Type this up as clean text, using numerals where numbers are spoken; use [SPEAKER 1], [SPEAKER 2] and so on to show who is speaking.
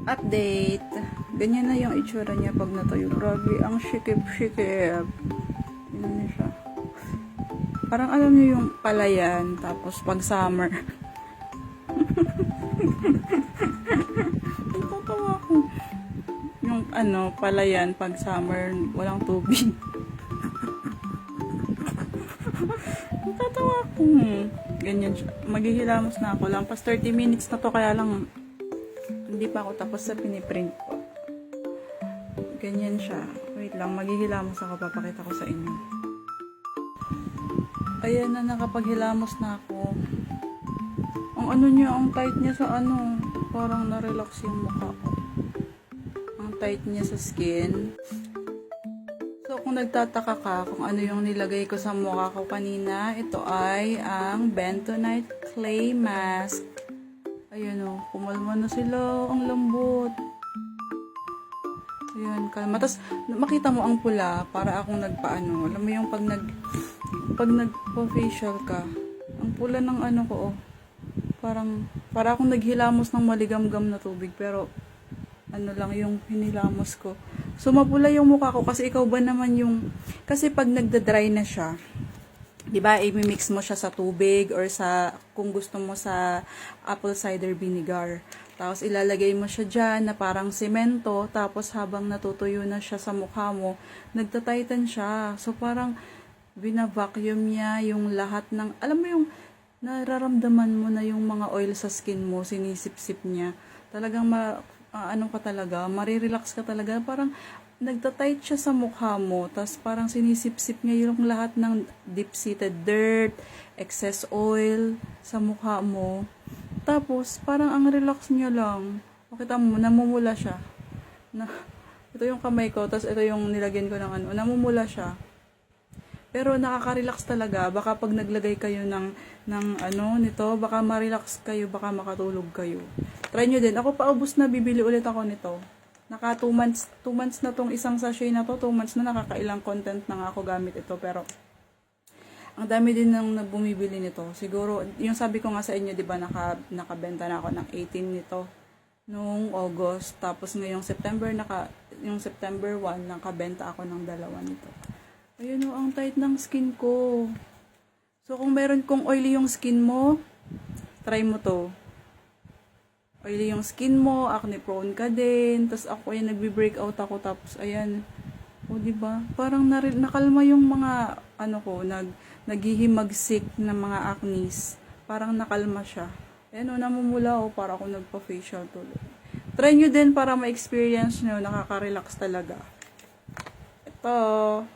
[SPEAKER 1] Update. Ganyan na yung itsura niya pag natuyo. Grabe, ang shikip-shikip. Yun na siya. Parang alam niyo yung palayan, tapos pag summer. Tatawa ko. Yung palayan, pag summer, walang tubig. Tatawa ko. Ganyan siya. Maghihilamos na ako. Lampas 30 minutes na to, kaya lang hindi pa ako tapos sa piniprint ko. Ganyan siya. Wait lang, maghihilamos ako. Papakita ko sa inyo. Ayan na, nakapaghilamos na ako. Ang niya, ang tight niya sa parang na-relax yung mukha ko. Ang tight niya sa skin. So, kung nagtataka ka kung ano yung nilagay ko sa mukha ko kanina, ito ay ang Bentonite Clay Mask. Ayan o, kumalma na sila. Ang lambot. Ayan, kalma. Tapos, makita mo ang pula para akong nagpaano. Alam mo yung pag nagpa-facial ka, ang pula ng ko, para akong naghilamos ng maligamgam na tubig. Pero, lang yung hinilamos ko. So, mapula yung mukha ko kasi ikaw ba naman kasi pag nagda-dry na siya, di ba, i-mix mo siya sa tubig or kung gusto mo sa apple cider vinegar. Tapos, ilalagay mo siya dyan na parang semento. Tapos, habang natutuyo na siya sa mukha mo, nagtatighten siya. So, parang bina-vacuum niya yung lahat ng, alam mo yung nararamdaman mo na yung mga oil sa skin mo, sinisip-sip niya. Talagang marirelax ka talaga. Parang nagtatight siya sa mukha mo, tas parang sinisip-sip niya yung lahat ng deep-seated dirt, excess oil sa mukha mo. Tapos, parang ang relax niya lang. Makita mo, namumula siya. Ito yung kamay ko, tas ito yung nilagyan ko ng namumula siya. Pero nakaka-relax talaga. Baka pag naglagay kayo ng nito, baka ma-relax kayo, baka makatulog kayo. Try nyo din. Ako paubos na, bibili ulit ako nito. Naka 2 months na tong isang sachet na to. 2 months na, nakakailang content na nga ako gamit ito. Pero, ang dami din nang bumibili nito. Siguro, yung sabi ko nga sa inyo, di ba, nakabenta na ako ng 18 nito noong August. Tapos ngayong September, yung September 1, nakabenta ako ng 2 nito. Ayun o, ang tight ng skin ko. So, kung oily yung skin mo, try mo to. Oily yung skin mo, acne prone ka din. Tapos ako ay nagbe-breakout ako. Tapos, ayan. O, diba? Parang nakalma yung mga, naghihimagsik na mga acnes. Parang nakalma siya. Ayan o, namumula o, para ako nagpa-facial tuloy. Try nyo din para ma-experience nyo, nakaka-relax talaga. Ito.